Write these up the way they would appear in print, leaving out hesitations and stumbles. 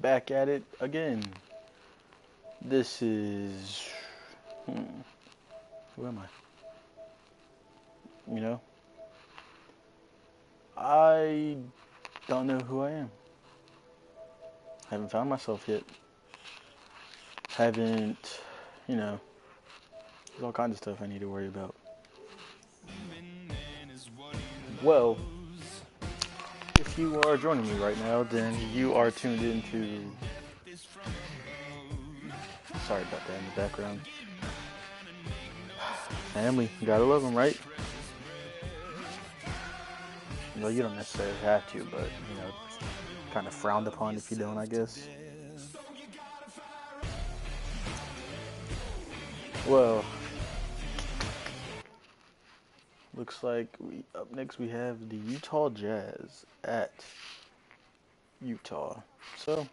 back at it again. This is... Who am I? You know? I don't know who I am. Haven't found myself yet. Haven't, you know, there's all kinds of stuff I need to worry about. Well, if you are joining me right now, then you are tuned into... Sorry about that in the background. Family, you gotta love them, right? Well, you don't necessarily have to, but, you know, kind of frowned upon if you don't, I guess. Well, looks like up next we have the Utah Jazz at Utah. So,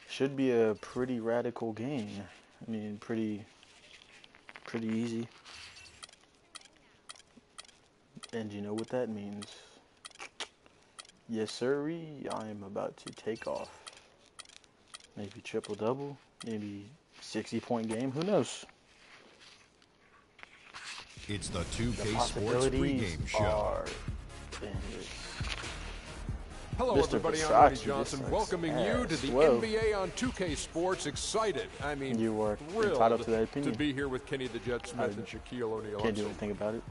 should be a pretty radical game. I mean, pretty easy. And you know what that means. Yes, sirree, I am about to take off. Maybe triple-double, maybe 60-point game, who knows? It's the 2K Sports pregame show. Hello, everybody. I'm Rodney Johnson, welcoming you to the NBA on 2K Sports. Excited, I mean, you were thrilled to that opinion. to be here with Kenny the Jet Smith and Shaquille O'Neal. Can't do anything about it.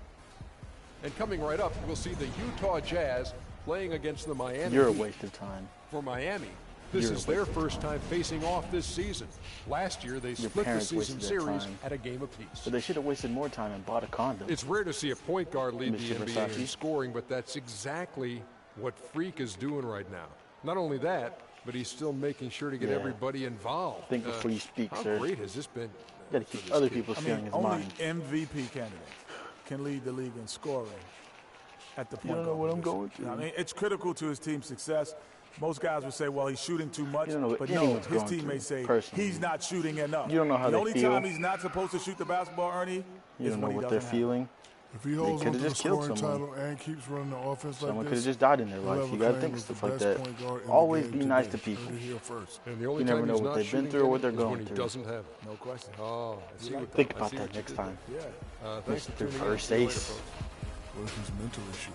And coming right up, we'll see the Utah Jazz playing against the Miami Heat. You're a waste of time. For Miami, this is their first time facing off this season. Last year, they split the season series at a game apiece. But they should have wasted more time and bought a condom. It's rare to see a point guard lead the NBA in scoring, but that's exactly what Freak is doing right now. Not only that, but he's still making sure to get everybody involved. Think before you speak, sir. How great has this been? You got to keep other people's feelings in mind. Only MVP candidates can lead the league in scoring at the point. You don't know what I'm going through. I mean, it's critical to his team's success. Most guys would say, well, he's shooting too much. You don't know what but no, his going teammates say personally. he's not shooting enough. You don't know how the they feel. only time he's not supposed to shoot the basketball, Ernie, you is don't know when what he they're doesn't feeling. If he holds on to the just killed scoring someone. title and keeps running the offense Someone like could have this, just died in their life. You got to think stuff like that. Always be nice to people. And the only You never time know he's what not they've been shooting through or what they're is going when he through. doesn't have it. No question. Oh, I see what Think I about see that what you next did time. there. Thanks for Mr. tuning in. First See you later, Ace. folks. What if he's mental issue?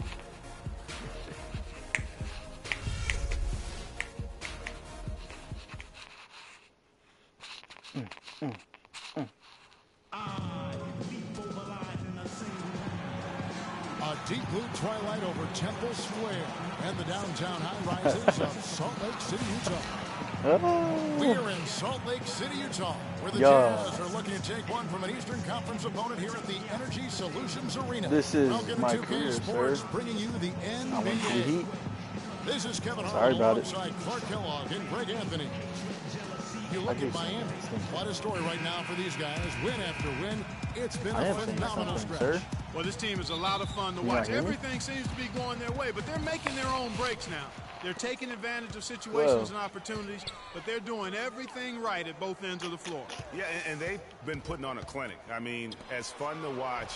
A deep blue twilight over Temple Square and the downtown high-rises of Salt Lake City, Utah. We are in Salt Lake City, Utah, where the Jazz are looking to take one from an Eastern Conference opponent here at the Energy Solutions Arena. This is Welcome my to 2K career, Sports, sir. bringing you the I went to the NBA. Heat. This is Kevin Sorry Harlan about it. alongside Clark Kellogg and Greg Anthony. You look at Miami. What a story right now for these guys. Win after win. It's been a phenomenal stretch. Sir. Well, this team is a lot of fun to watch. Everything seems to be going their way, but they're making their own breaks now. They're taking advantage of situations and opportunities, but they're doing everything right at both ends of the floor. Yeah, and they've been putting on a clinic. I mean, as fun to watch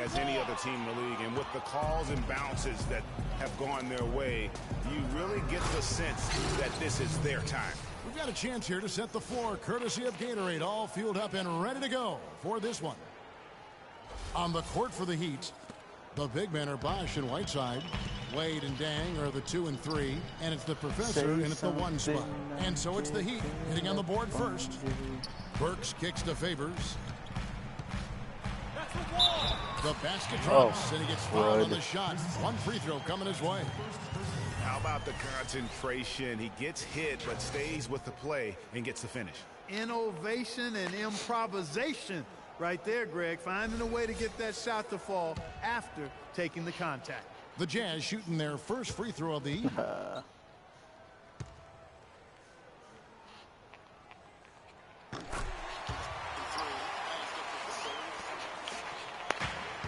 as any other team in the league. And with the calls and bounces that have gone their way, you really get the sense that this is their time. We've got a chance here to set the floor, courtesy of Gatorade, all fueled up and ready to go for this one. On the court for the Heat, the big men are Bosch and Whiteside. Wade and Dang are the 2 and 3, and it's the professor in at the 1 spot. And so it's the Heat hitting on the board first. Burks kicks to Favors. The basket drops, and he gets fouled on the shot. One free throw coming his way. How about the concentration? He gets hit, but stays with the play and gets the finish. Innovation and improvisation right there, Greg. Finding a way to get that shot to fall after taking the contact. The Jazz shooting their first free throw of the evening.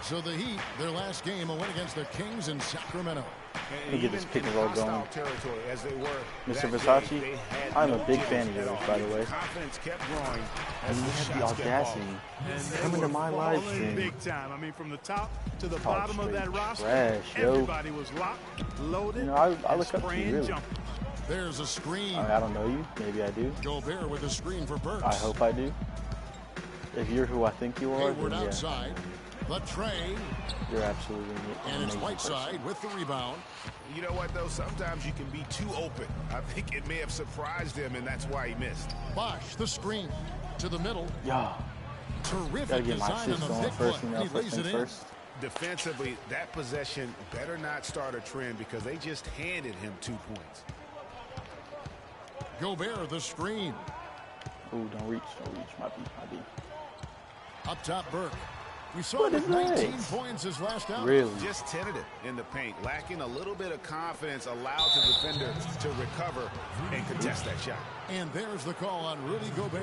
So the Heat, their last game, a win against the Kings in Sacramento. Let me get this pick and roll going. As they were Mr. Versace, I'm a big fan of yours, by the way. Confidence kept growing And you have the audacity coming to my live stream. Big time. I mean, from the top to the bottom of that roster, trash, yo. everybody was locked, loaded, You know, I look up to you, spraying really. jumping. There's a screen. I don't know you. Maybe I do. Gobert with a screen for Burks. I hope I do. If you're who I think you are, Hayward then yeah. outside. The tray. You're absolutely And it's amazing Whiteside person. with the rebound. You know what, though? Sometimes you can be too open. I think it may have surprised him, and that's why he missed. Bosh, the screen. To the middle. Yeah. Terrific Gotta get my design on assist the on big first, foot. you And know, he first lays it things in. first. Defensively, that possession better not start a trend because they just handed him 2 points. Gobert, the screen. Ooh, don't reach. Might be. Up top, Burke. We saw What him is with 19 that? points his last out. Really? Just tentative in the paint, lacking a little bit of confidence, allowed the defender to recover and contest that shot. And there's the call on Rudy Gobert.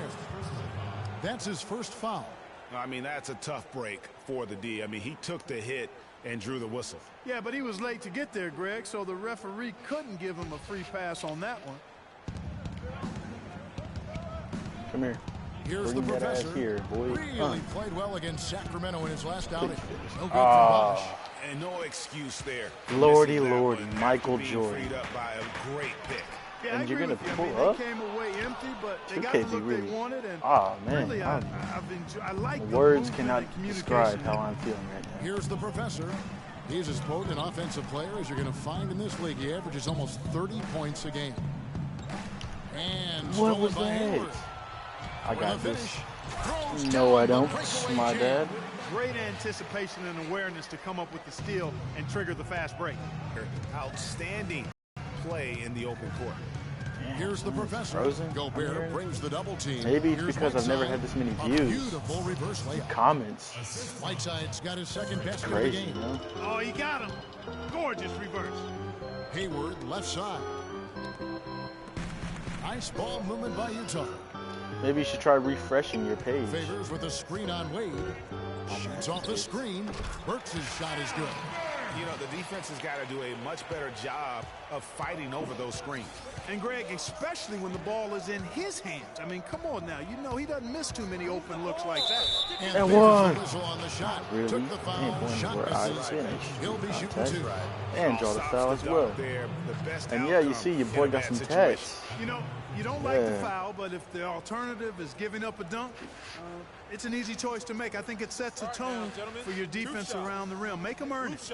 That's his first foul. I mean, that's a tough break for the D. I mean, he took the hit and drew the whistle. Yeah, but he was late to get there, Greg, so the referee couldn't give him a free pass on that one. Come here. Here's Bring the that ass professor. here, boy. Really played well against Sacramento in his last outing. No good for Ah. Bosh. And no excuse there. Lordy, Missing that lordy, one Michael after being Jordan. freed up by a great pick. Yeah, And I you're agree gonna with you. I pull mean, up? they came away empty, but they got 2K the look really- they wanted. And Oh, man. really, I like the Words movement cannot and describe communication. how I'm feeling right now. Here's the professor. He's as potent an offensive player as you're going to find in this league. He averages almost 30 points a game. And What stolen was by that? Hayward. I For got the this. finish. Throws No, down I the don't. breakaway My jam. bad. Great anticipation and awareness to come up with the steal and trigger the fast break. Outstanding play in the open court. Here's the professor. Frozen? Gobert brings the double team. Maybe it's Here's because I've never Whiteside. had this many A views. beautiful reverse layup. Comments. Whiteside's got his second basket of the Crazy, game. you know? Oh, he got him. Gorgeous reverse. Hayward, left side. Nice ball movement by Utah. Maybe you should try refreshing your page. Favors with a screen on Wade. Shoots off the screen. Burks' shot is good. You know, the defense has got to do a much better job of fighting over those screens. And Greg, especially when the ball is in his hands. I mean, come on now. You know he doesn't miss too many open looks like that. And And Favors one. the whistle on the shot. Really? Took the foul. And one Shot where I misses. finish. He'll be shooting Contact. two. And draw the foul as well. And yeah, you see your boy got some tats. You know, you don't like the Yeah. foul, but if the alternative is giving up a dunk, it's an easy choice to make. I think it sets a tone for your defense around the rim. Make them earn it.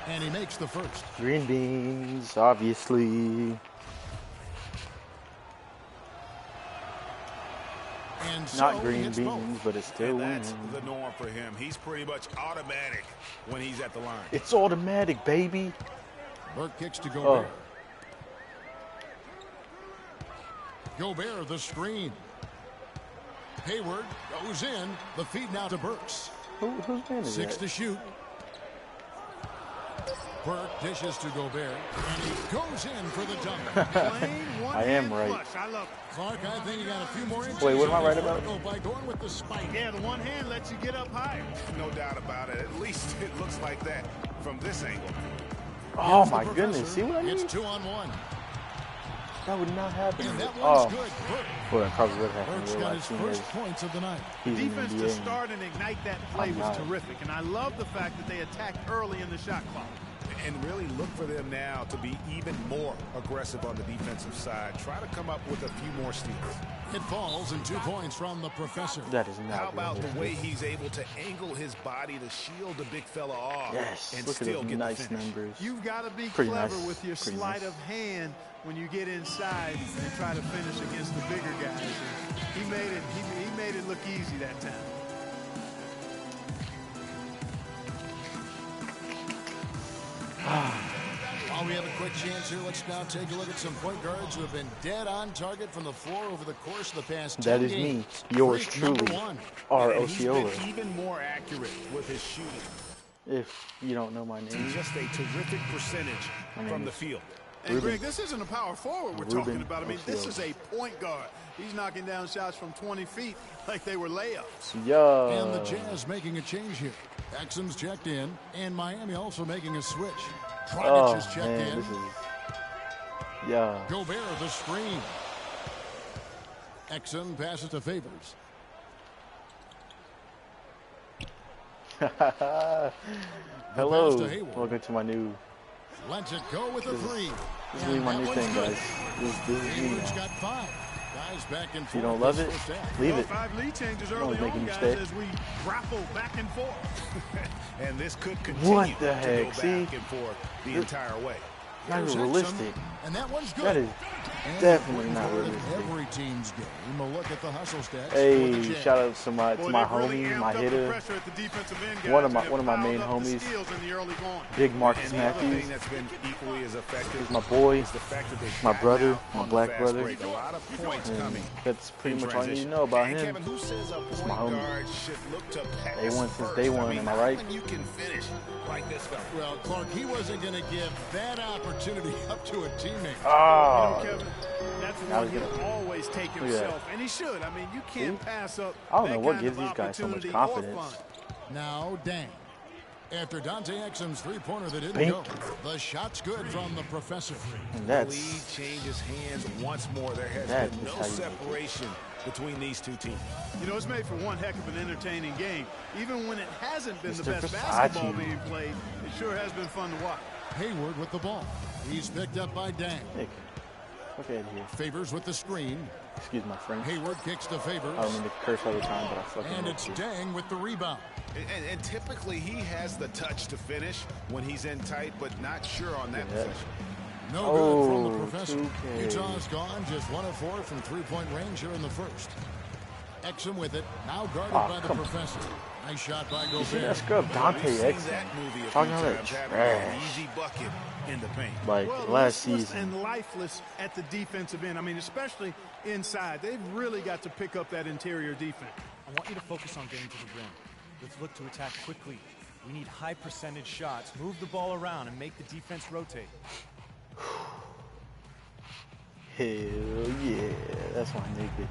And he makes the first. Green beans, obviously. And so Not he green hits beans, both. but it's still And that's winning. the norm for him. He's pretty much automatic when he's at the line. It's automatic, baby. Burke kicks to Oh, Gobert. Gobert, the screen. Hayward goes in. The feed now to Burks. whose man is 6 that? to shoot. Burke dishes to Gobert. And he goes in for the dunk. Plain I am one-hand right. flush. I love it. Clark, I think he got a few more inches. Wait, what am I on right his about? vertical by going with the spike. Yeah, the one hand lets you get up higher. No doubt about it. At least it looks like that from this angle. Oh Here's the my goodness! professor. See what I mean? It's 2-on-1. That would not happen. And that Oh, one's good. Burke. well, it probably would happen. Burke's Real got life his team first is points of the night. he's an Defense NBA. to start and ignite that play I'm was not. terrific. And I love the fact that they attacked early in the shot clock. And really look for them now to be even more aggressive on the defensive side. Try to come up with a few more steals. It falls and 2 points from the professor. That is not. How about the realistic. way he's able to angle his body to shield the big fella off Yes, and look at still those get nice the finish? numbers. You've got to be Pretty clever nice. with your Pretty sleight nice. of hand when you get inside and try to finish against the bigger guys. And he made it look easy that time. While we have a quick chance here, let's now take a look at some point guards who have been dead on target from the floor over the course of the past 10 That is me, games. yours Freak number truly, 1. R. And he's been Osceola. even more accurate with his shooting. If you don't know my name, Just a terrific percentage name from the is- field. And Ruben. Greg, this isn't a power forward we're Ruben talking about. I mean, this Osceola. is a point guard. He's knocking down shots from 20 feet like they were layups. And the yeah. Jazz making a change here. Exum's checked in, and Miami also making a switch. Dragic Oh is checked man, in. this is yeah. Gobert, the screen. Exum passes to Favors. Hello. Welcome to my new. Lets it go with a three. This is really my new thing, guys. This is me Hayward's now. got 5. Guys back and If you don't love it, leave it. 5 lead changes Don't early make on, you guys, stay. as we grapple back and forth. And this could continue What the to heck? go See? back and forth the entire way. Not even realistic. And that one's good. That is And definitely not for realistic. every team's game, a look at the hustle stats. Hey, shout out to my Boy, my they've really homie, amped my up the hitter, pressure at the defensive end, guys, one and of have my piled main up the homies, steals in the early going. Big Marcus And the other Matthews. thing that's been equally as effective He's my boy, is the fact that they've my gotten brother, out my on the black fast brother. break. A lot of points And coming. that's pretty in much all you need to transition. know about And him. Kevin, who says a That's my point homie. guard should look to pass Day one since first? day one, am I right? When you can finish like this fella. Well, Clark, he wasn't going to give that opportunity up to a teammate. Oh, Kevin, that's I one was he'll gonna- always take Look at that. himself, and he should. I mean, you can't pass up I don't know that what kind gives of these guys so much opportunity or confidence. fun. Now, Dang. After Dante Exum's three-pointer that didn't Bink. go, the shot's good from the professor. and The that's lead changes hands once more. There has That been is no how you make it. separation between these two teams. You know, it's made for one heck of an entertaining game. Even when it hasn't been the Mr. best Versace. basketball being played, it sure has been fun to watch. Hayward with the ball. He's picked up by Dang. Nick. Look at here. Favors with the screen. Excuse my French. Hayward kicks to Favors. I don't mean to curse all the time, but I fucking And love it's to. Dang with the rebound. And typically he has the touch to finish when he's in tight, but not sure on that Yeah. possession. No good from the Oh, professor. 2K. Utah's gone just 1 of 4 from three-point range here in the first. Exum with it, now guarded Oh, by the come on. professor. Nice shot by You see that Gobert. scrub Dante We've seen X that movie a few talking about that times, having an trash easy bucket in the paint. like Well, last listless season. and lifeless at the defensive end. I mean, especially inside. They've really got to pick up that interior defense. I want you to focus on getting to the rim. Let's look to attack quickly. We need high percentage shots. Move the ball around and make the defense rotate. Hell yeah, that's my nigga.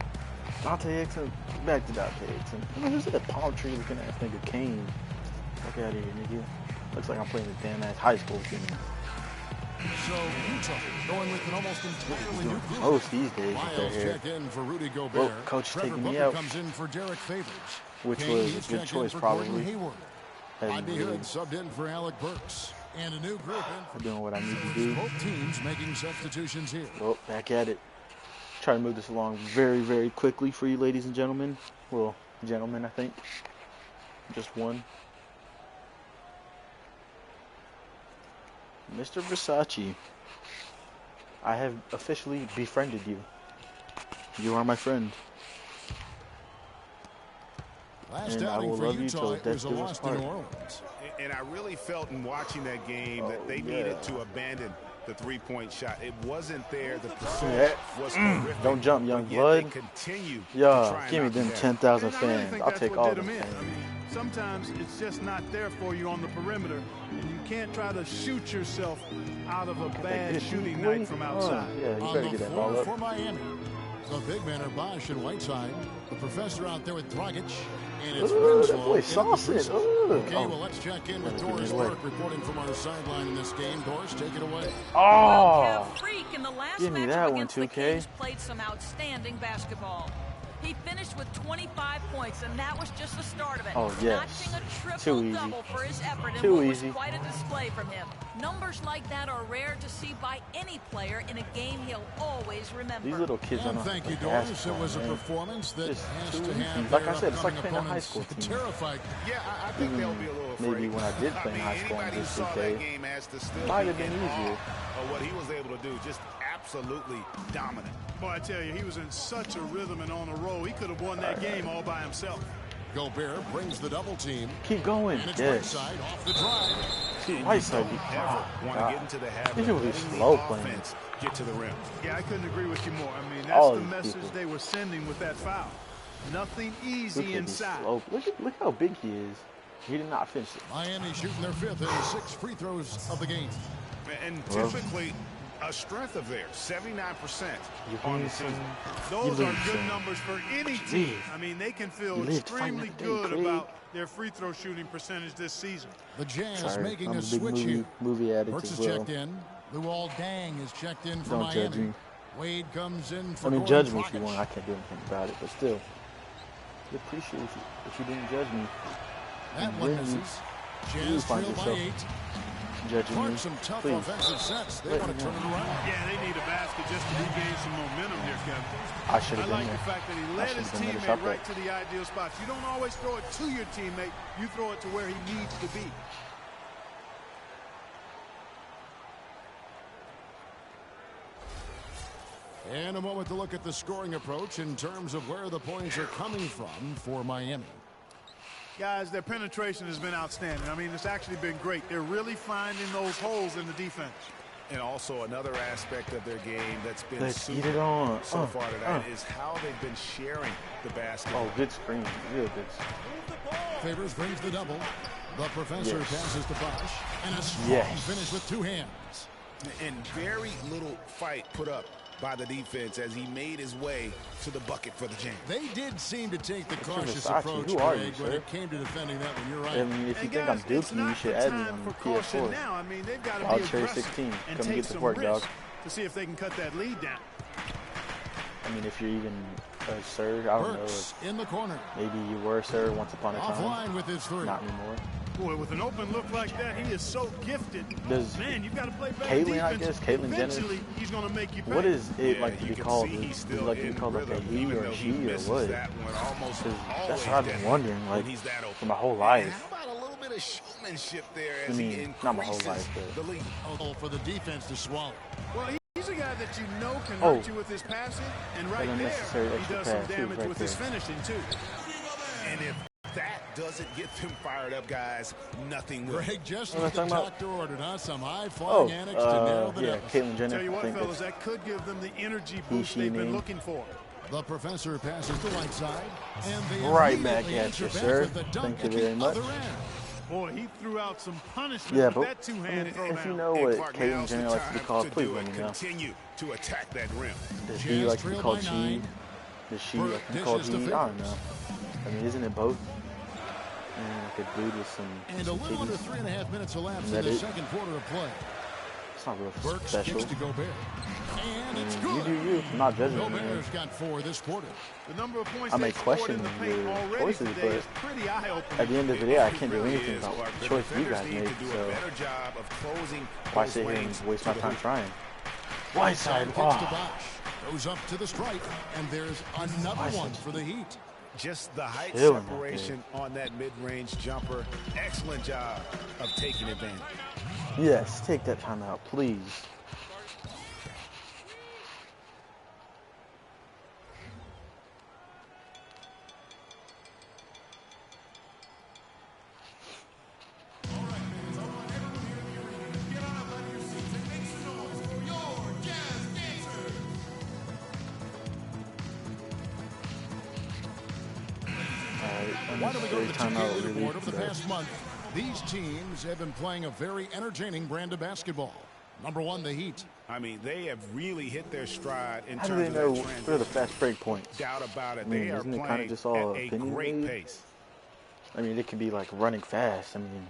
Dante Exum, back to Dante Exum. Who's that palm tree looking ass nigga Kane? Fuck out of here, nigga. Looks like I'm playing a damn ass high school game. So Utah going with an almost entirely new group. Most these days with their Miles hair. check in for Rudy Gobert. Well, coach is Trevor taking me Booker out. comes in for Derek Favors. Which Kane, was a he's good checked in choice, for probably. Gordon Hayward. Hadn't Bobby really Hood subbed in for Alec Burks. And a new group in for doing what I need to do. both teams making substitutions here. Well, back at it. Try to move this along very, very quickly for you, ladies and gentlemen. Well, gentlemen, I think. Just one. Mr. Versace, I have officially befriended you. You are my friend. Last And I outing will for love you Utah, till it was death a do us loss to part. New Orleans. And I really felt in watching that game that they yeah. needed to abandon the three-point shot. It wasn't there. The Yeah. percentage was horrific. Don't jump, young but yet blood. They continue to Yeah, try and give me knock it them down. 10,000 And I really fans. think I'll that's take what all did them them in. fans. I mean, sometimes it's just not there for you on the perimeter, and you can't try to shoot yourself out of a bad good shooting deep night weight. from outside. Yeah, you On better the get that floor ball for up. Miami. The big men are Bosch and Whiteside. The professor out there with Dragic. And it's Ooh, that Winslow boy in at the saucing. crease. Ooh. Okay, Oh. well, let's check in with Gotta give Doris it away. Burke reporting from our sideline in this game. Doris, take it away. Oh! Freak in the last Give me matchup that one, against the 2K. Kings played some outstanding basketball. He finished with 25 points, and that was just the start of it. Oh, yes. Notching a Too easy. triple-double for his effort in Too what easy. was quite a display from him. Numbers like that are rare to see by any player in a game he'll always remember. These little kids don't know And how to thank you, play Doris. It basketball, was a man. performance that Just has too to easy. have Like their I said, it's like upcoming playing a high opponents school team. terrified. Yeah, I think they'll be a little afraid. Maybe when I did play in high mean, school on anybody who this saw 2K, that game has to still might be have been in easier. awe of what he was able to do. Just absolutely dominant. Boy, I tell you, he was in such a rhythm and on a roll. He could have won that game all by himself. Gobert brings the double team. Keep going. And it's Yes. Whiteside off the drive. See, Whiteside. Ever want to get into the habit These of will be letting slow the playing. offense get to the rim. Yeah, I couldn't agree with you more. I mean, that's All the these message people. they were sending with that foul. Nothing Look easy at these inside. slow. Look how big he is. He did not finish it. Miami shooting their 5th and 6 free throws of the game. And Well. typically a strength of theirs, 79% You on the lose season. some. Those You are lose good some. numbers for any Jeez. team. I mean, they can feel You lived fighting extremely the day, good Craig. about their free throw shooting percentage this season. The Jazz Sorry, making I'm a a big switch here. movie addict Burks as is well. checked in. Luol Dang is checked in for Don't Miami. judge me. Wade comes in for I mean, Gordon judge me if you Dragic. want. I can't do anything about it, but still, I appreciate it if you didn't judge me. That one misses. Jazz trail by 8. Judging me, Some tough please. offensive sets. They want to turn it around. Yeah, they need a basket just to regain some momentum here, Kevin. I should have I been like there. the fact that he led his teammate right to the ideal spots. You don't always throw it to your teammate. You throw it to where he needs to be. And a moment to look at the scoring approach in terms of where the points are coming from for Miami. Guys, their penetration has been outstanding. I mean, it's actually been great. They're really finding those holes in the defense. And also another aspect of their game that's been Let's get it on. so far tonight is how they've been sharing the basket. Oh, good screen. Real good. Favors brings the double. The professor passes to Bosch. And a strong finish with 2 hands. And very little fight put up by the defense as he made his way to the bucket for the jam. They did seem to take the cautious Versace. approach, Who are you, Greg, when sir? it came to defending that one. You're right. I mean, if you think I'm duping, you should add me on PS4. Now. I mean, they've got to I'll be trade aggressive 16. and Come take get the some work, dog. risks to see if they can cut that lead down. I mean, if you're even a sir, I don't know. Burks in the corner. Maybe you were a sir once upon a time. Offline with his 3. Not anymore. Boy, with an open look like that, he is so gifted. Man, you've got to play better Caitlyn, defense. I guess, Caitlyn Jenner. Eventually, he's going to make you pay. What is it like to be you can called? see he's Is still it like to be in called like a rhythm, he even or though a he she or misses what? that one almost 'Cause always that's what I've been dead wondering, like, when he's that open. for my whole And life. how about a little bit of showmanship there I as mean, he not my whole increases life, but the lead? For the defense to swallow. Well, he's a guy that you know can hurt you with his passing, and right there, unnecessary he extra does some pass, too, damage right with his there. finishing, too. And if that doesn't get them fired up, guys, nothing will. Greg, just What what am I the talking doctor ordered, huh? Some high-flying annex to narrow the deficit. Caitlyn Jenner. Tell you I what, think fellas, that's that could give them the energy boost she they've been name. looking for. The professor passes to Whiteside, and they right back immediately at answer you, back sir. with the dunk Thank you at very the much. other end. Boy, he threw out some punishment Yeah, with but that two-handed if you throwdown. know And what Clark, Caitlyn now's the Jenner likes to be time called, to please do let it. me know. Continue to attack that rim. Does Jazz he like to be trail called by she? 9. Does she Burke like to be called dishes to he? I don't Favors. know. I mean, isn't it both? Like a dude with some And a some little under titties. 3.5 minutes elapsed Is in that the it? second quarter of play. It's not real Burks special. kicks to Gobert. And it's You good. do you. I'm not judging you. Gobert's got 4 this quarter. The number of points I may they scored in question the paint your already choices, today but is pretty eye-opening. at the end of the day, I can't do Really anything is, about Clark. the The choice you defenders guys need made. to do a So better job of closing why those sit here lanes and waste to my the time hoop. trying? Whiteside Whiteside, kicks to oh. Bosch. Goes up to the stripe, and there's another one for the Heat. Just the height Killing that separation on that mid-range jumper. Excellent job of taking advantage. Yes, take that time out, please. Why don't we go to the timeout leaderboard really over the past month? These teams have been playing a very entertaining brand of basketball. Number 1, the Heat. I mean, they have really hit their stride in How do terms they of know that where are the transition. fast break points? Doubt about it. I mean, They are isn't it kinda playing just all at a opinion great made? pace. I mean, it could be like running fast. I mean,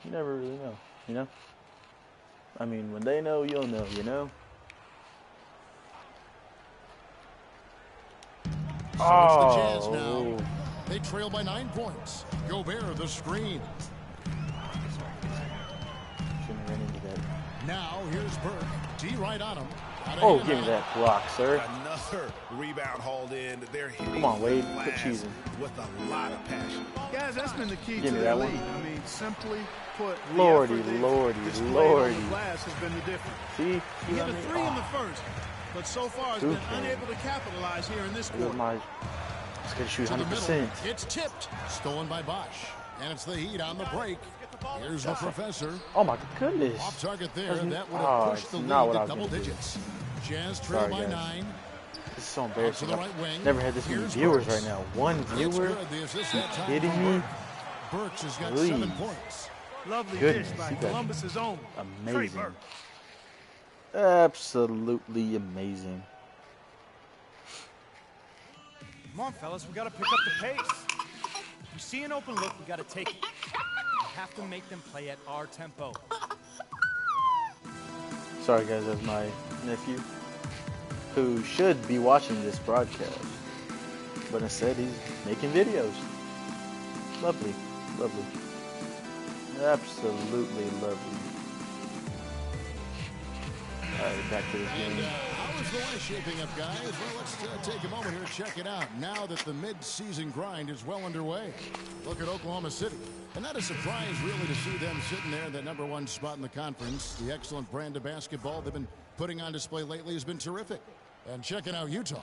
you never really know, you know? I mean, when they know, you'll know, you know? So it's the Jazz now. They trail by 9 points. Gobert, the screen. Shouldn't run into that. Now, here's Burke. D right on him. Oh, give me that block, sir. Another rebound hauled in. They're hitting Come on, Wade. the Quit glass cheesing. with a lot of passion. Guys, that's been the key Give to me their that lead. one. I mean, simply put, the Lordy, effort they've lordy, displayed lordy. on the glass has been the difference. See? He You hit know a what I mean? 3 in the first, but so far has been Stupid. unable to capitalize here in this Look at quarter. my... It's going to shoot To the 100%. middle. It's tipped. Stolen by Bosch. And it's the Heat on the break. Here's the professor. Oh, my goodness. Off target there. Doesn't- That would have oh, pushed the it's lead not what to I was double gonna do. digits. Jazz trail Sorry, by guys. 9. This is so Out to embarrassing. the I've right wing. never had this many Here's viewers Burks. right now. One It's viewer? good. The assist that time Kidding from me? Burke. Burks has got Please. 7 points. Lovely Goodness, dish by he got Columbus's own Trey Amazing. Burke. Absolutely amazing. Come on, fellas, we gotta pick up the pace. If you see an open look, we gotta take it. We have to make them play at our tempo. Sorry, guys, that's my nephew, who should be watching this broadcast, but instead he's making videos. Lovely. Lovely. Absolutely lovely. Alright, back to this game. How is the West shaping up, guys? Well, let's take a moment here and check it out. Now that the mid-season grind is well underway. Look at Oklahoma City. And not a surprise, really, to see them sitting there in that #1 spot in the conference. The excellent brand of basketball they've been putting on display lately has been terrific. And checking out Utah,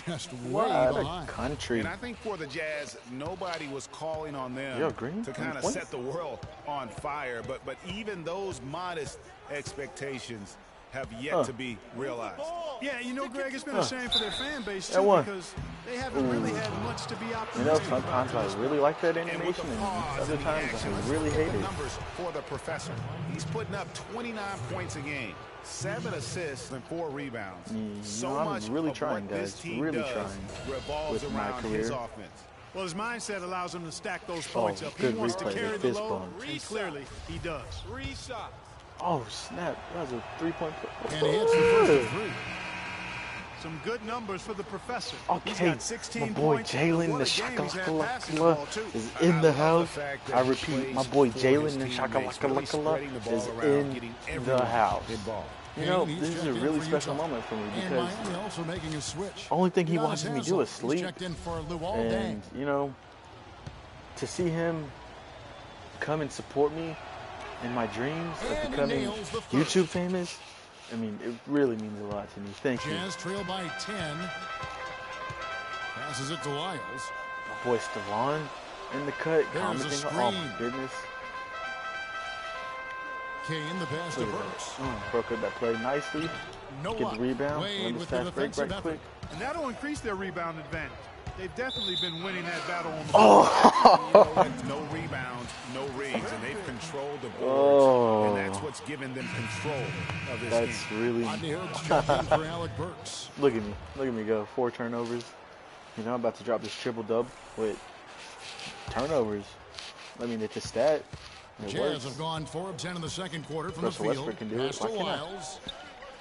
just way behind. Country. And I think for the Jazz, nobody was calling on them to kind of set the world on fire. But even those modest expectations have yet to be realized. Yeah, you know, Greg, it's been a shame for their fan base, too, because they haven't really had much to be optimistic. You know, sometimes I really like that animation, and other times I really hate it. Numbers for the professor. He's putting up 29 points a game, 7 assists, and 4 rebounds. So much I'm really of trying, what this guys. team Really does trying revolves with my around career. his offense. Well, his mindset allows him to stack those points up. He Good wants to replay. carry the Fist load, bump. and clearly he does. Oh, snap. That was a 3-point play. And he hits the first 3. Some good numbers for the professor. Okay, He's got 16 my boy points. Jalen What the a game he's had passing the ball, too. Shakalakala is in the house. I repeat, my boy Jalen the Shakalakala is in the house. You know, this is a really special moment for me because the only thing he watches me do is sleep. And, you know, to see him come and support me in my dreams of becoming YouTube famous, I mean, it really means a lot to me. Thank you. Jazz trail by 10. Passes it to Lyles. My boy Stevan in the cut. Commenting. Oh, my goodness. Kane, the pass to Burks. Broke up that play nicely. Get the rebound. Run this fast break right quick. And that'll increase their rebound advantage. They've definitely been winning that battle on the board. With no rebounds, no reads, and they've controlled the boards, and that's what's given them control of this game. That's really... for Alec Burks. Look at me. Look at me go. 4 turnovers. You know, I'm about to drop this triple-dub with turnovers. I mean, it's a stat. Jazz have gone 4 of 10 in the second quarter from Russell the field. Westbrook can do it. Why can't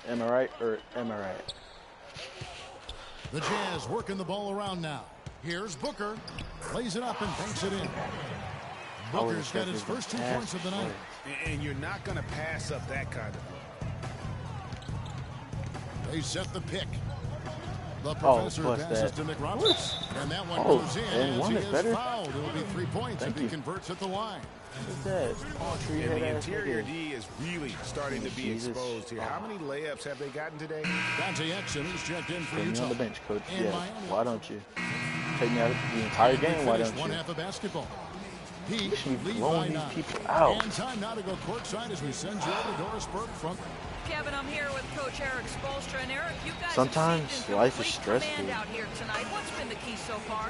I? Am I right or am I right? The Jazz working the ball around now. Here's Booker. Lays it up and banks it in. Booker's got his first 2 points of the night. And you're not going to pass up that kind of They set the pick. The professor passes to McRoberts. And that one goes in as he is fouled. It will be 3 points if he converts at the line. That? And the interior D is really starting to be exposed here. How many layups have they gotten today? Dante Exum is checked in for Put me Utah. on the bench, coach. Yeah. Why don't you? Take me out of the entire game. Why don't you? One half of basketball. He should be blowing these people out. And time now to go courtside as we send you over to Doris Burke from... Kevin, I'm here with Coach Eric Spoelstra. And Eric, you guys sometimes life is stressful. out here tonight. What's been the key so far?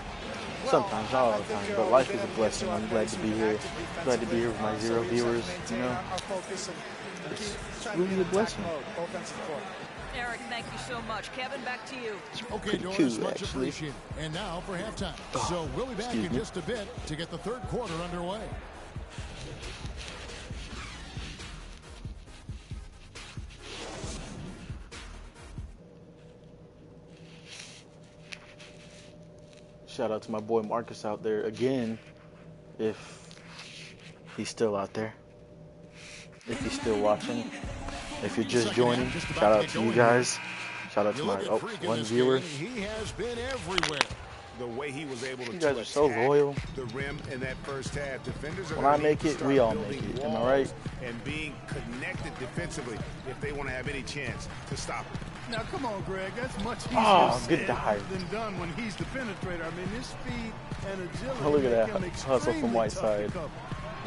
Sometimes, not all the time, but life is a blessing. I'm glad to be here. Glad to be here with my 0 viewers. You know, it's really a blessing. Eric, thank you so much. Kevin, back to you. Okay, Doris, much appreciated. And now for halftime. So we'll be back in just a bit to get the third quarter underway. Shout out to my boy Marcus out there again, if he's still out there, if he's still watching, if you're just joining. Shout out to you guys. Shout out to my 1 viewer. He has been everywhere. The way he was able to you guys are so loyal. The rim in that first half. Defenders are when I make it, we all make it. Am I right? And being connected defensively if they want to have any chance to stop it. Now, come on, Greg. That's much easier said than done when he's the penetrator. I mean, his speed and agility. Oh, look at that hustle from Whiteside.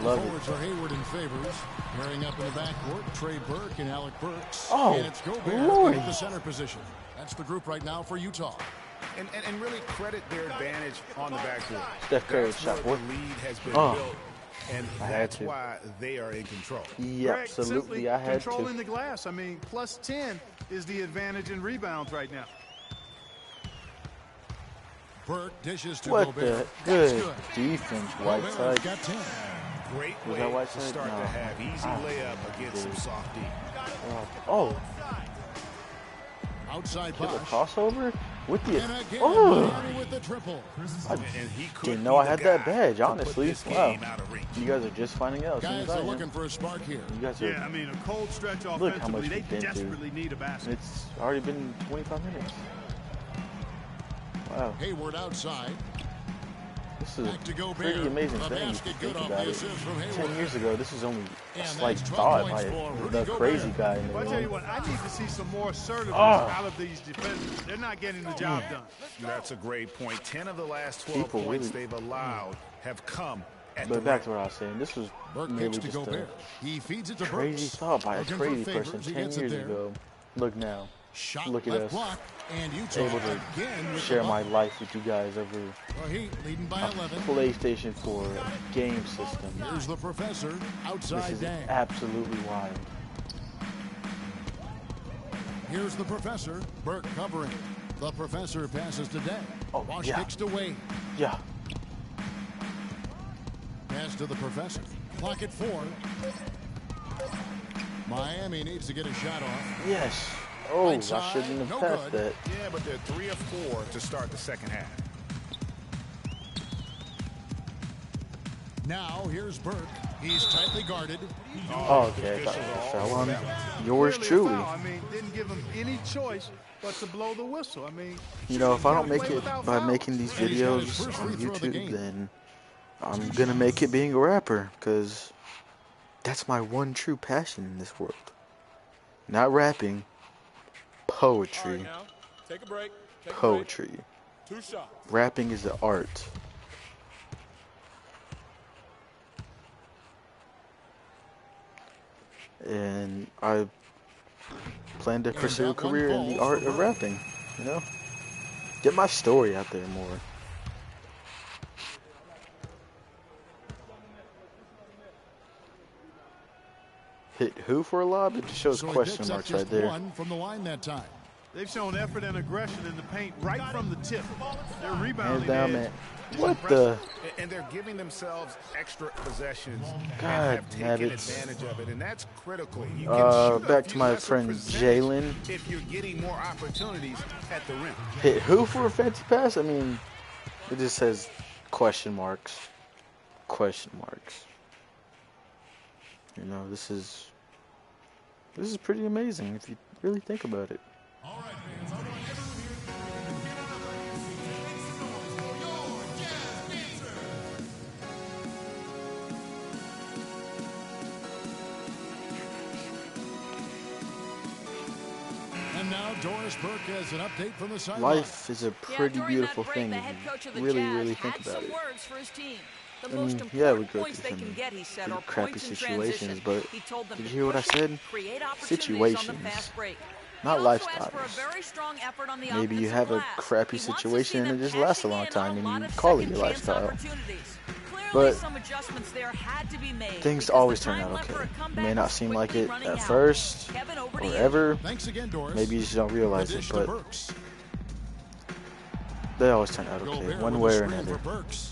Love it. Forwards are Hayward and Favors. Pairing up in the backcourt, Trey Burke and Alec Burks. Oh, and it's Gobert in the center position. That's the group right now for Utah. And really credit their advantage on the backcourt. Steph Curry shot, boy. The lead has been built, and that's to. why they are in control. Yeah, absolutely, I had to. Controlling the glass. I mean, plus 10 is the advantage in rebounds right now. Burke dishes to what Gobert. the good defense, Whiteside. Got 10. Great way to start to have easy layup against some soft D. Oh. Outside Get a Bosh. crossover? With the And again, oh, Miami with the triple. I didn't know I had that badge. Honestly, wow. You guys are just finding out. As soon Guys as I are am. looking for a spark here. You guys are. Yeah, I mean, a cold stretch Look how much offensively, they we've been desperately through. need a basket. It's already been 25 minutes. Wow. Hayward outside. This is Back to a Gobert. pretty amazing A thing if you basket think good off about the it. assist from 10 Hayward. years ago, this was only a And slight that's 12 thought points by for the Rudy crazy Gobert. guy in the But I tell you room. what, I need to see some more assertiveness Ah. out of these defenders. They're not getting the job done. That's a great point. 10 of the last 12 People points really- they've allowed have come at the But back rim. to what I was saying, this was Burke merely kicks to just a Gobert. He feeds it to crazy Brooks. thought by a Looking for crazy favors. person He 10 gets it years there. ago. Look now. Shot Look at left us. block. And Utah Able to again with share the my bucket. life with you guys over The Heat leading by a 11. PlayStation 4 game system. Here's the professor This outside is Dang. absolutely wild. Here's the professor. Burke covering. The professor passes to Dang. Oh, Wash yeah. kicks to Wade. Yeah. Pass to the professor. Clock at 4. Miami needs to get a shot off. Yes. Oh, Right I side, shouldn't have no passed good. that. Yeah, but they're 3 of 4 to start the second half. Now here's Burke. He's tightly guarded. Oh, okay. I thought it was a foul on yours Clearly a truly. foul. I mean, didn't give them any choice but to blow the whistle. I mean, You know, if I don't can't make play it without by fouls. making these And he's got his videos first on free throw of the YouTube, game. then I'm gonna make it being a rapper, because that's my one true passion in this world. Not rapping, poetry. Take a break. Poetry. 2 shots. Rapping is the art. And I plan to pursue a career in the art of rapping, you know? Get my story out there more. Hit who for a lob? It just shows So he question picks up marks right just there. one from the line that time. They've shown effort and aggression in the paint right from the tip. Their Hands rebounding down, edge man. is What impressive. the? And they're giving themselves extra possessions God, and have taken Nabbits. advantage of it, and that's critical. You can shoot a Back to few my lesser friend percentage Jalen. if you're getting more opportunities at the rim. Hit who for a fancy pass? I mean, it just says question marks. Question marks. You know, this is pretty amazing if you really think about it. All right, fans. I want everyone here And now Doris Burke has an update from the sideline. Life is a pretty beautiful thing if you really think about it. The I most mean, yeah, we important go points through they some can get, he said, pretty are crappy points in situations, transition. but He told them did to you hear what I push it, said? create opportunities Situations. on the fast break. Not He also asked for a lifestyles. very strong effort on the Maybe you offensive have a glass. crappy He wants to situation see and them it just lasts a cashing long in time on a and lot you of call it your second chance lifestyle. opportunities. Clearly, But some adjustments there had to be made things because always the turn time out left for okay. a It comeback may not was seem like quickly it running at out. first Kevin, over or to you. ever. Thanks again, Doris. Maybe you just don't realize The it, dish to but Burks. they always turn out okay, Gobert one with way a or screen another. for Burks.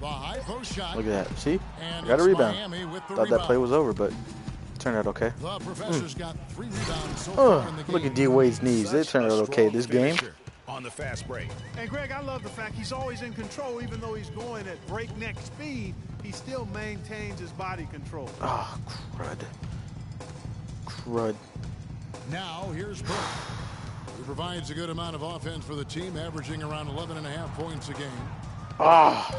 The high post shot. Look at that. See? And I got a it's rebound. Miami with the Thought that play rebound. was over, but it turned out okay. The professor's got 3 rebounds so far in the game. Look at D Wade's knees. They Such turned a out okay strong this game. finisher on the fast break. And Greg, I love the fact he's always in control, even though he's going at breakneck speed. He still maintains his body control. Oh, crud. Crud. Now here's Burke. He provides a good amount of offense for the team, averaging around 11.5 points a game. Ah.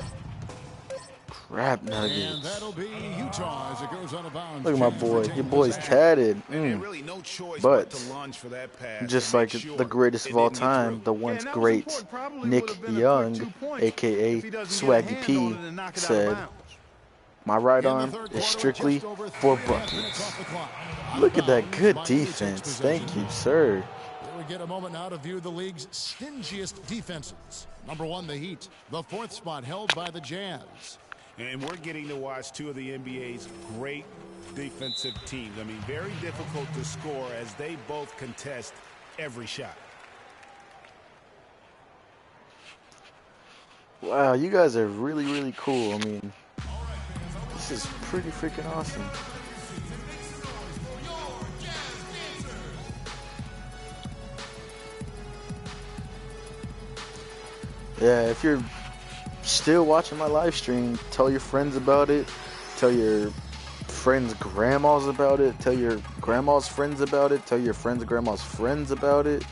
Crap And nuggets. that'll be Utah as it goes out of bounds. Look at my James boy. retains Your boy's possession. tatted. And really no choice But to lunge for that pass just to like make sure the greatest it of all didn't get time, through. the once and that was great important. Probably Nick would have been a quick Young, 2 points aka if he doesn't get a Swaggy hand P, on it and knock it out of said, bounds. "My right In the arm third is quarter, strictly just over for 3.5 minutes buckets." off the clock. Look at that Out of good bounds, Miami takes defense. possession. Thank you, sir. Here we get a moment now to view the league's stingiest defenses. Number 1, the Heat. The 4th spot held by the Jazz. And we're getting to watch 2 of the NBA's great defensive teams. I mean, very difficult to score as they both contest every shot. Wow, you guys are really, really cool. I mean, this is pretty freaking awesome. Yeah, if you're still watching my live stream, tell your friends about it. Tell your friends' grandmas about it. Tell your grandma's friends about it. Tell your friends' grandma's friends about it.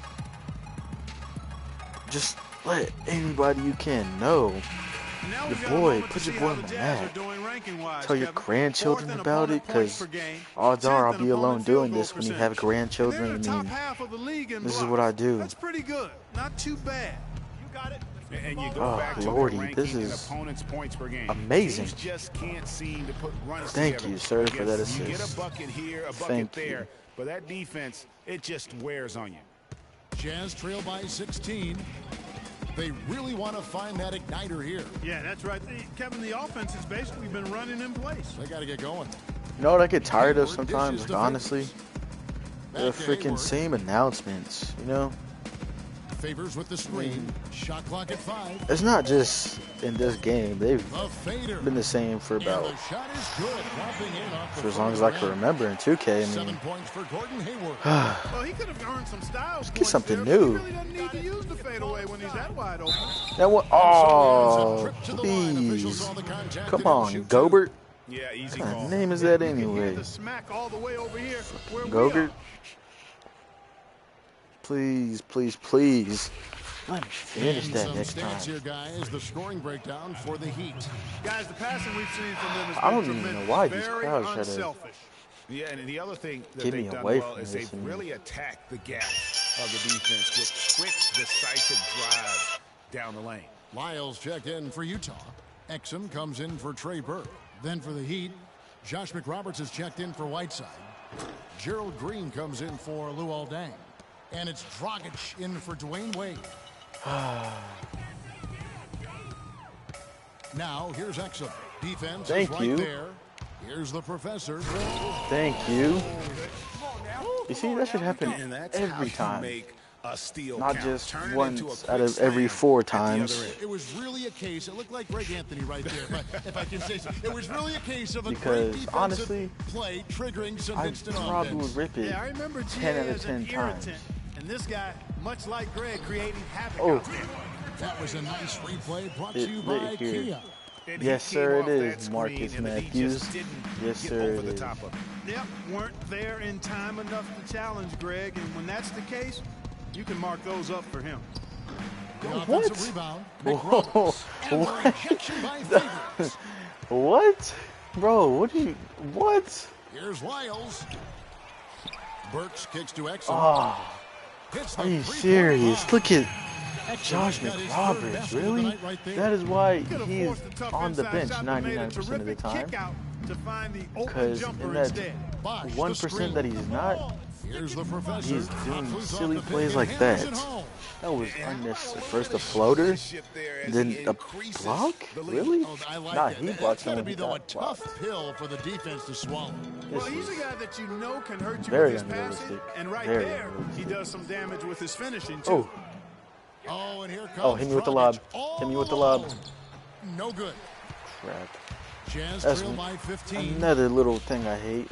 Just let anybody you can know. Your boy, put your boy on the map. Tell your grandchildren about it, because odds are I'll be alone doing this when you have grandchildren. I mean, this is what I do. That's pretty good. Not too bad. You got it. And you go back to Lordy, ranking this is opponents' points per game. amazing. Teams just can't seem to put runs Thank together. you, sir, for that You assist. get a bucket here, a bucket Thank there, you. but that defense, it just wears on you. Jazz trail by 16. They really want to find that igniter here. Yeah, that's right. Kevin, the offense has basically been running in place. They got to get going. You know what I get tired of sometimes, like, honestly? The freaking same announcements, you know? Favors with the screen. Shot clock at 5. It's not just in this game. They've been the same for about, for as long as I can remember in 2K. I 7 mean, points for Gordon Hayward. Well, he could have earned some style get points something there, new. but he really doesn't need to use the fadeaway when he's that wide open. That one, oh, please. Come on, Gobert. Yeah, easy What call. kind of name is that You can hear anyway? the smack all the way over here where we Gobert? are. Please, please, please. Let me finish And that some next stats time. here, guys. The scoring breakdown for the Heat. Guys, the passing we've seen from them has I been don't even know tremendous. why these Very crowds try to unselfish. Yeah, and the other thing that Get they've me done away well from is this they've and- really attacked the gap of the defense with quick, decisive drives down the lane. Lyles checked in for Utah. Exum comes in for Trey Burke. Then for the Heat, Josh McRoberts is checked in for Whiteside. Gerald Green comes in for Luol Deng. And it's Dragic in for Dwayne Wade. Now, here's Exum. Defense Thank is right you. there. Here's the professor. Thank you. You see, that should happen And that's how every you time. make a steal Not count. just Turn it once into a out quick of every slam 4 at the other times. end. It was really a case. It looked like Greg Anthony right there, if I can say so. It was really a case of a great Because, defensive honestly, play triggering some I instant probably offense. would rip it Yeah, I remember 10 out GA of as an 10 times. irritant, and this guy, much like Greg, creating havoc Oh. out there. That was a nice replay brought to It you lit by here. Kia. And Yes, he came sir, off it that is, screen, Marcus and the Heat Matthews. just didn't Yes, get sir, over it the is. top of it. Yep, weren't there in time enough to challenge Greg, and when that's the case, you can mark those up for him. The What? offensive rebound. Whoa, And the what? rejection by Favors. What? Bro, what do you, what? Here's Lyles. Burks kicks to Exum. Oh, Hits the are you three-point serious? line. Look at Exum Josh got his third McRoberts, basket of the really? night right there. That is why Could have he's forced a tough on the inside bench shot, but made a 99% of the terrific time. kick out to find the open Because jumper in that instead. Bosh, the 1% screen. that he's not, Here's the professor. he's doing Flew off silly the pick plays and like hammers that. it home. That was unnecessary. First a floater, then a block? Really? Oh, I like Nah, that. he That's blocked got to someone be who though a got blocked. tough pill for the defense to swallow. Well, he's a guy that you know can hurt you Very with his passing, unrealistic. and right Very there, he unrealistic. does some damage with his finishing too. Oh, Oh, and here comes oh, hit me with the lob. Dragic Hit me with the all lob. alone. No good. Crap. Jazz That's trail by 15. another little thing I hate.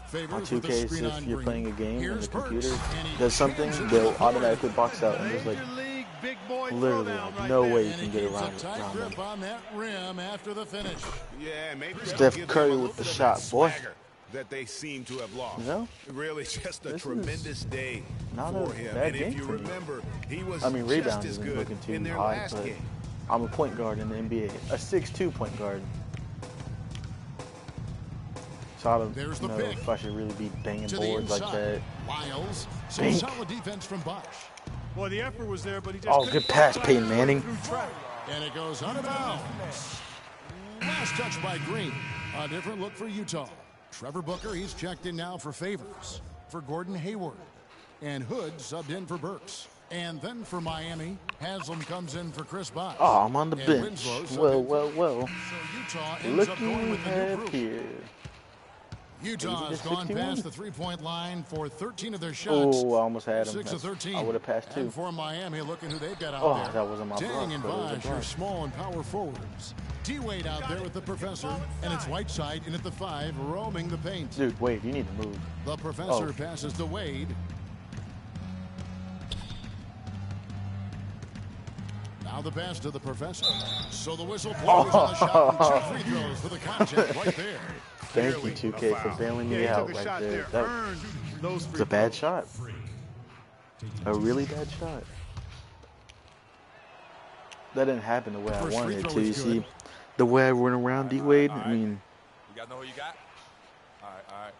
Favors On with the 2K is screen if on you're Green. playing a game and Here's the computer Burks, and he does something, jams it they'll to the automatically box out, and there's like Major League big boy literally throwdown like right no there. way you And can he get keeps around a tight them. grip on that rim after the finish. Yeah, maybe Steph that'll give Curry them a with the little bit shot, of the boy. swagger that they seem to have lost. You know? Really just a This is tremendous day not for a him. bad And if game you for me. remember, he was I mean, just rebounds as isn't good looking too in their high, last but game. I'm a point guard in the NBA, a 6'2" point guard. So I don't There's the know pick. if I should really be banging To the boards like inside. that. Lyles. Some Bink. solid defense from Bosh. Well, the effort was there, but he just Oh, couldn't good pass, find Peyton his way Manning. through traffic. And it goes out of bounds. Last touch by Green. A different look for Utah. Trevor Booker, he's checked in now for Favors. For Gordon Hayward. And Hood subbed in for Burks. And then for Miami, Haslam comes in for Chris Bosh. Oh, I'm on the And bench. Winslow subbed Well, in. well, well. So Utah ends Look up who going we with the new have group. here. Utah has just gone 61? past the three-point line for 13 of their shots. Oh, I almost had him. 6 of 13. I would have passed too. And for Miami, looking who they've got out Oh, there. that wasn't my block, Dang and but it was a Bosh, your block. small and power forwards. D-Wade out there with the professor, and it's Whiteside in at the 5, roaming the paint. Dude, wait, you need to move. The professor Oh. passes to Wade. Now the pass to the professor. So the whistle blows on the shot. 2 free throws for the contact right there. Thank you, 2K, for bailing me out right there. That was a bad shot. A really bad shot. That didn't happen the way I wanted it to. You see, the way I went around D-Wade, I mean... You got to know who you got? All right.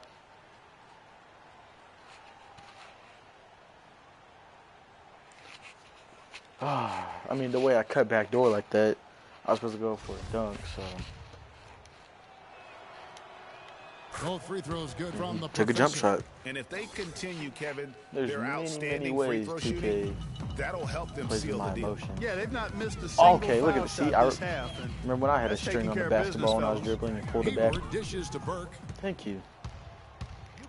I mean, the way I cut back door like that, I was supposed to go for a dunk, so... Both free throws good from the Took a jump shot. And if they continue, Kevin, there's their many outstanding ways free throw 2K shooting, that'll help them seal the deal. emotion. Yeah, they've not missed a single Okay, look at the foul see. shot this half. Remember when I had a string on the basketball when I was dribbling and pulled it back? Dishes to Burke. Thank you. You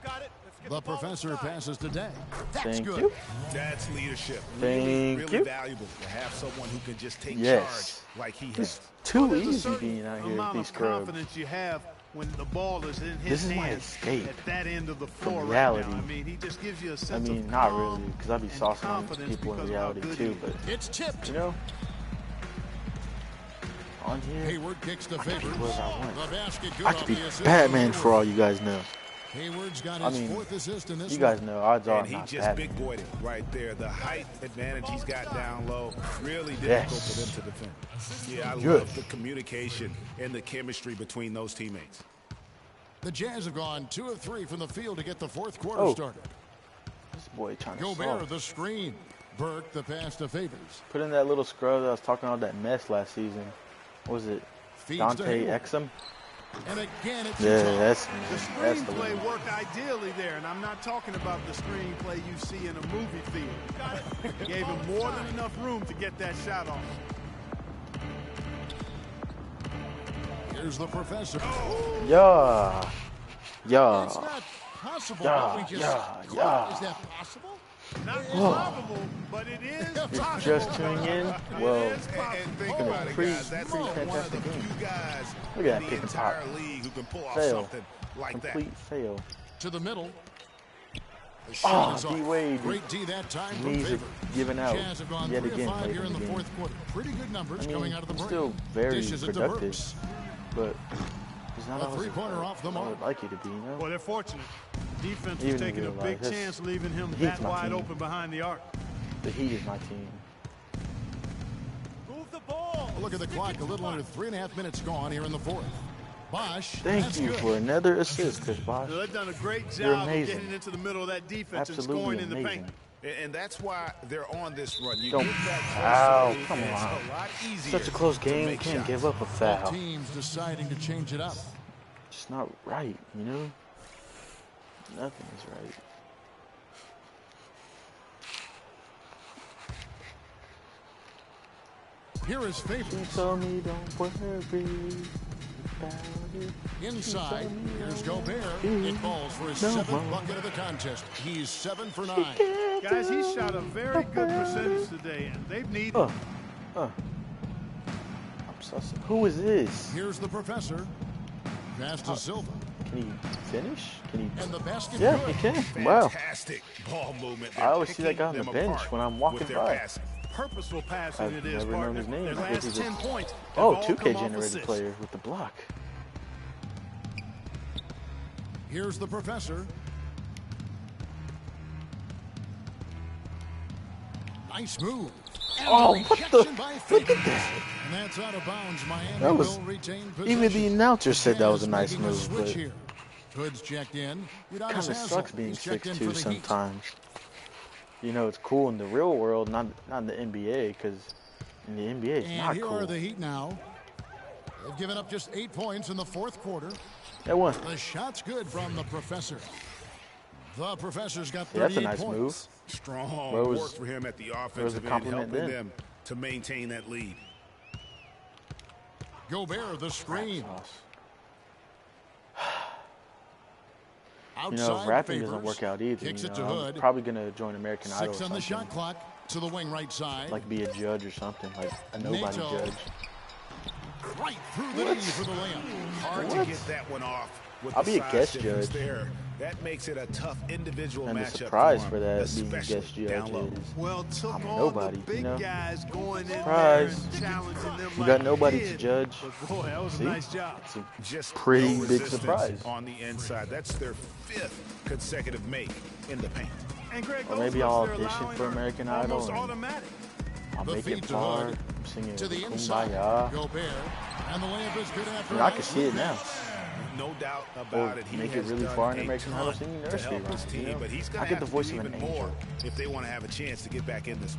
got it. Let's get The professor passes to Day. That's Thank good. you. That's leadership. Thank really you. valuable to have someone who can just take Yes. charge like he It's has. too easy being out here with amount these of scrubs. confidence you have when the ball is in his This is my hands escape at that end of the floor from right reality. now. I mean, he just gives you a sense I mean, of not calm really, because I be and saucing on confidence people in because of how reality good too, he but, It's tipped. you know, on here, Hayward kicks the favor. whatever I want. The basket good I off could be the assist. Batman for all you guys know. Hayward's got I his mean, 4th assist in this you guys one. know, odds are And I'm he not just Batman. big boyed it right there. The height advantage he's got down low, really difficult Yes. for them to defend. Yeah, I Good. love the communication and the chemistry between those teammates. The Jazz have gone 2 of 3 from the field to get the 4th quarter started. This boy trying to Gobert, solve. the screen. Burke, the pass to Favors. Put in that little scrub that I was talking about, that mess last season. What was it? Feeds to Dante Hayward. Exum? And again, it's Yeah, Utah. that's The the screenplay one. worked ideally there, and I'm not talking about the screenplay you see in a movie theater. Gave him more than enough room to get that shot off. Here's the professor. Yeah. Yeah. It's not possible. Yeah, what we just yeah, caught. yeah. Is that possible? Not improbable, but it is If possible. just tuning in, well, And think Gonna about it, pre- guys. That's pre- one of the fantastic game. few guys Look at that in the pick and pop. entire league who can pull off Fail. something like Complete fail. To the middle. The shot is off. D-Wade. Great D that time from Knees are Favors. giving out Jazz have gone yet 3 of again 5 late here in the game. 4th quarter. Pretty good numbers I mean, coming out of the he's break. still very Dishes it to productive, Burks. but he's not A always three-pointer off the I mark. would like you to be, you know? Well, they're fortunate. Defense Even is taking a though, big his- chance, leaving him the Heat's that my wide team. open behind the arc. The Heat is my team. Move the ball. Look at the clock. A little under 3.5 minutes gone here in the 4th. Bosh. Thank that's you good. for another assist, Chris Bosh. They've done a great You're job of amazing. getting into the middle of that defense and Absolutely scoring in the amazing. paint. And that's why they're on this run. You Don't get that foul. close to the Come lead, and it's on. a lot easier Such a close to game, make can't shots. give up a Both foul. teams deciding to change it up. It's not right, you know? Nothing is right. Here is She Favors. told me don't worry about it. Inside. Here's Gobert. It falls for his No 7th more. bucket of the contest. He's 7 for 9. Guys, he shot a very good percentage today, and they've needed I'm sussing. Who is this? Here's the professor. Pass to Silva. Can he finish? Can he? And the basket Yeah, good. he can. Wow. Fantastic ball movement. I always see that guy on the They're bench picking when I'm them walking apart with their by. passing. purposeful passing I've it is, never known partner. his name. Their I guess last he's 10 a- points have Oh, all 2K come off generated assists. player with the block. Here's the professor. Nice move. And Oh, the what rejection the- by look Favors. at that. And that's out of bounds. Miami That was- will retain Even the possession. announcer said that was a Jazz nice making move, switch but here. Hood's checked in. kind Udonis of Haslem, sucks being he's checked in 6'2" for the Heat. sometimes. You know, it's cool in the real world, not in the NBA, because in the NBA it's And not here cool. are the Heat now. They've given up just 8 points in the fourth quarter. That one. The shot's good from the professor. The professor's got Yeah, that's 38 a nice points. move. Strong Where was- work for him at the where was the offensive end, compliment helping then? them to maintain that lead. Gobert, the screen. You know, Outside rapping Favors. doesn't work out either. Kicks You it to know, I'm Hood. probably gonna join American Idol. 6 or on the something. shot clock to the wing right side. Like be a judge or something, like a nobody Nato. judge. Right through the knee for the layup. Hard to get that one off. with I'll the be a size guest difference judge. there. That makes it a tough individual And the matchup surprise for for him, that being especially guest judge down low. is Well, took I'm a on nobody, the big you know? guys going in there Surprise. and challenging them You like got nobody he to did. judge. But boy, that was See? a nice job. It's a Just pretty no big resistance surprise. on the inside. That's their 5th consecutive make in the paint. And Greg, Or those maybe looks I'll they're audition allowing for are American almost Idol. And automatic. I'll The make feed it to far. Hood. I'm singing To the inside. Kumbaya. Gobert. And the layup is good after. I mean, I can see it now. No doubt Or about it. He make it has really done far in a American Idol ton singing to nursery help his rhymes, team, you know? but he's I going to get have the to voice do of an even more angel. if they want to have a chance to get back in this.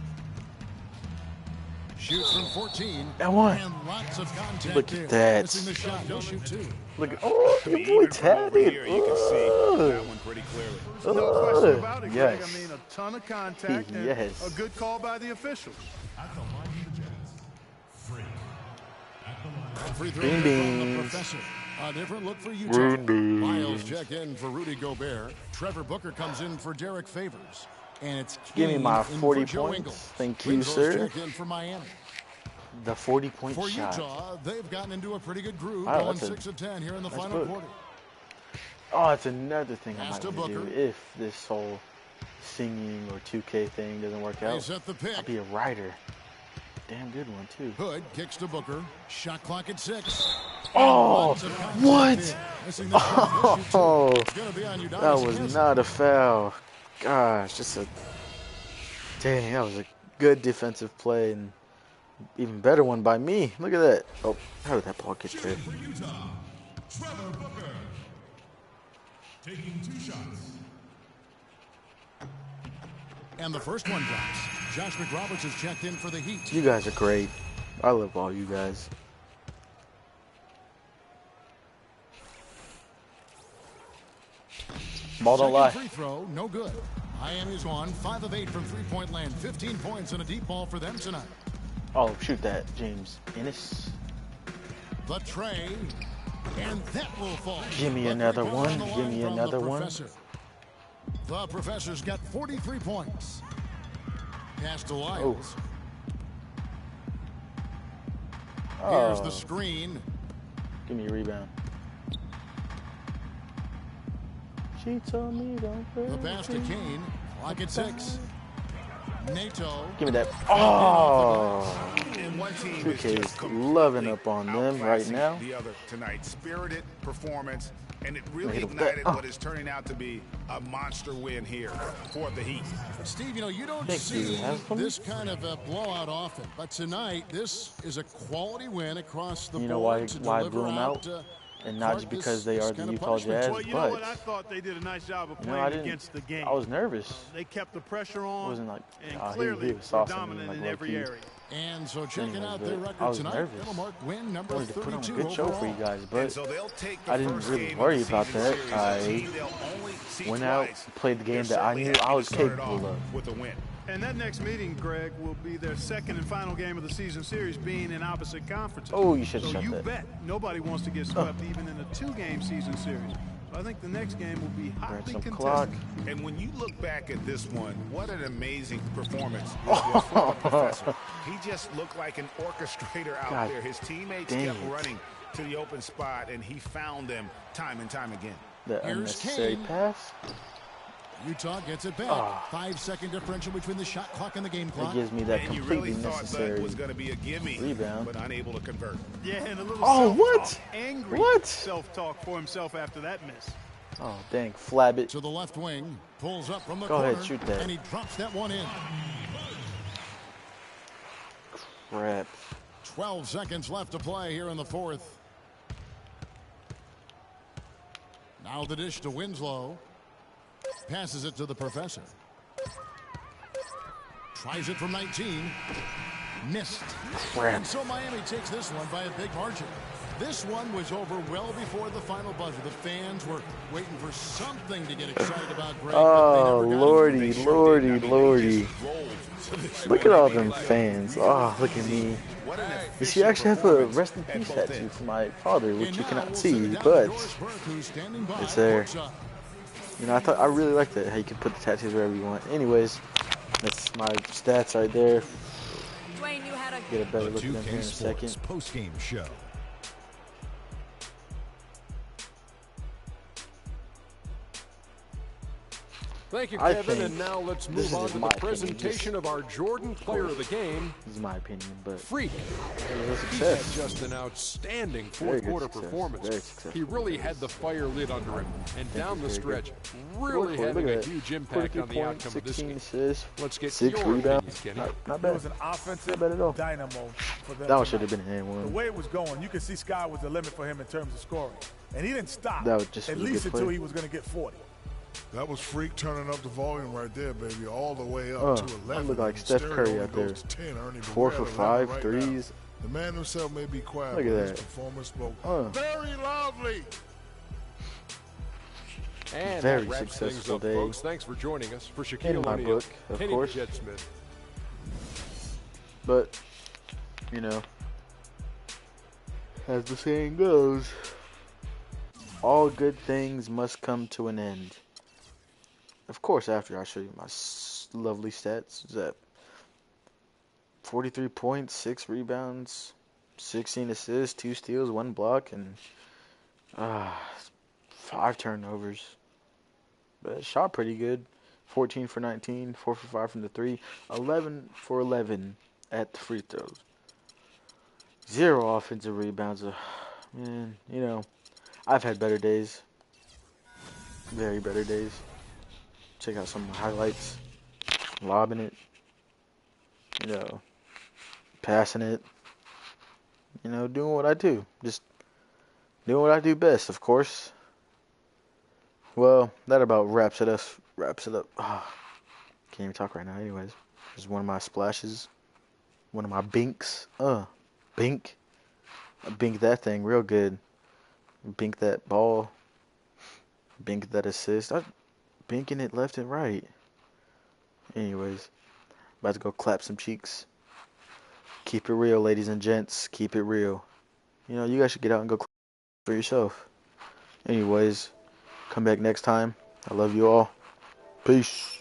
Shoots from 14. That one. And lots of contact Look there. at that. Missing the shot. He'll shoot 2. Look at, oh, I mean, your boy even from over tatted. here, you can see that one pretty clearly. No question about it, Greg. Yes. I mean, a ton of contact and Yes. a good call by the officials. Free throw Bean from the beans. professor. A different look for Utah. Bean beans. Miles check in for Rudy Gobert. Trevor Booker comes in for Derek Favors. And it's Give me King my in 40 for Joe points. Ingles. Thank you, Winslow sir. check in for Miami. The 40-point For shot. Utah, they've gotten into a pretty good groove, Wow, going that's a 6 of 10 here in the nice final book. quarter. Oh, it's another thing I Pass might to want to do Booker. if this whole singing or 2K thing doesn't work They out. set the I'll pick. be a writer. Damn good one, too. Hood kicks to Booker. Shot clock at 6. Oh, Lots of contact what? there. Missing the shot. He'll shoot 2. Oh, It's gonna be on Udonis that was Haslem. not a foul. Gosh, just a... Dang, that was a good defensive play and even better one by me. Look at that. Oh, how did that ball get there? For Utah, Trevor Booker. Taking 2 shots. And the first one drops. Josh McRoberts has checked in for the Heat. You guys are great. I love all you guys. Ball don't lie. Free throw, no good. Miami's won 5 of 8 from three-point land. 15 points and a deep ball for them tonight. Oh, shoot that, James Ennis. The tray, and that will fall. Give me But another rebound one. on the Give line me from the another one. professor. The professor's got 43 points. Pass to Lyles. Here's the Oh, screen. give me a rebound. She told me don't The pass to Kane. Clock at 6. Nato. Give me that. Oh, And one team is 2K just is loving completely up on them right outclassing now. The other tonight, spirited performance, and it really Hit him with that. ignited what is turning out to be a monster win here for the Heat. Steve, you know, you don't Thank see you, Haslam. this kind of a blowout often, but tonight this is a quality win across the You know board why to I deliver blew them out? And not just Clark, because they this are the kind of Utah punishment. Jazz, Well, you know but what? I thought they did a nice job of you know, playing I didn't. against the game. I was nervous. They kept the pressure I on wasn't like, and he clearly was were saucing me, dominant like, in every low-key. area. And so checking Anyways, out their but I record was tonight, nervous. that'll mark win I number wanted to put on a 32 good show for you overall. guys, And but so they'll take the I didn't first really game worry of the about season that. series, a I team they'll only see went out, twice. played the game They're that I certainly knew happy I to was start it capable off of. with a win. And that next meeting, Greg, will be their second and final game of the season series, being in opposite conferences. Oh, you should have So shot you that. bet nobody wants to get swept even in a 2-game season series. So I think the next game will be Grab hotly some contested. clock. And when you look back at this one, what an amazing performance this was from the professor. He just looked like an orchestrator out God there. His teammates dang kept it. running to the open spot, and he found them time and time again. The Here's unnecessary Kane. pass. Utah gets it back. Ah. 5-second differential between the shot clock and the game It clock. gives me that And you really completely thought that necessary was going to be a gimme, rebound. but unable to convert. Yeah, and a little Oh, self-talk. what? Angry What? self-talk for himself after that miss. Oh, dang, flab it. To the left wing, pulls up from the Go corner, ahead, shoot that. and he drops that one in. Crap. 12 seconds left to play here in the fourth. Now the dish to Winslow. Passes it to the professor. Tries it from 19. Missed. Crap. And so Miami takes this one by a big margin. This one was over well before the final buzzer. The fans were waiting for something to get excited about, Greg. Oh, but they never got it. lordy, lordy, I mean, lordy. they just rolled to this Look one. at all I mean, them like, fans. Oh, look at me. what an You see, I actually have a efficient rest in performance peace at both tattoo ends. for my father, which And you now cannot we'll see, send it down to but Doris Burke, who's standing by it's there. courtside. you know, I really like that, how you can put the tattoos wherever you want. Anyways, that's my stats right there. Dwayne, you had a Get a better The look at them here in 2K a Sports second. post-game show. Thank you, I Kevin. think And now let's this move is on just to my the opinion, presentation of our Jordan Player of the Game. This is my opinion, but Freak. it was a He had success. just an outstanding Very fourth good quarter success. performance. Very successful. He really had the fire lit under him, and down the stretch, Look really at having a that. huge impact 43 on the points, outcome of this 16 game. assists, Let's get 6 your rebounds. opinion, Kenny. Not It bad. was an offensive Not bad at all. dynamo for them. That one should have been an and The one. way it was going, you could see Sky was the limit for him in terms of scoring. And he didn't stop, That was just at really least good until play. he was going to get 40. That was Freak turning up the volume right there, baby, all the way up to 11. I look like And Steph Stereo Curry only out there. goes to 10, Ernie, but 4 we're for at 5 11 right threes. now. The man himself may be quiet, Look at but his that. performance spoke Very lovely. And Very that wraps successful things up, day. folks. Thanks for joining us. For In Shaquille my O'Neal, book, of Kenny course. Jet Smith. But, you know, as the saying goes, all good things must come to an end. Of course, after I show you my lovely stats, is that 43 points, 6 rebounds, 16 assists, 2 steals, 1 block, and 5 turnovers. But shot pretty good. 14 for 19, 4 for 5 from the 3, 11 for 11 at the free throws. 0 offensive rebounds. Man, you know, I've had better days. Very better days. Check out some of my highlights. Lobbing it. You know, passing it. You know, doing what I do. Just doing what I do best, of course. Well, that about wraps it up. Can't even talk right now anyways. This is one of my splashes. One of my binks. Bink. I bink that thing real good. Bink that ball. Bink that assist. I'm binking it left and right. Anyways, about to go clap some cheeks. Keep it real, ladies and gents. Keep it real. You know, you guys should get out and go clap for yourself. Anyways, come back next time. I love you all. Peace.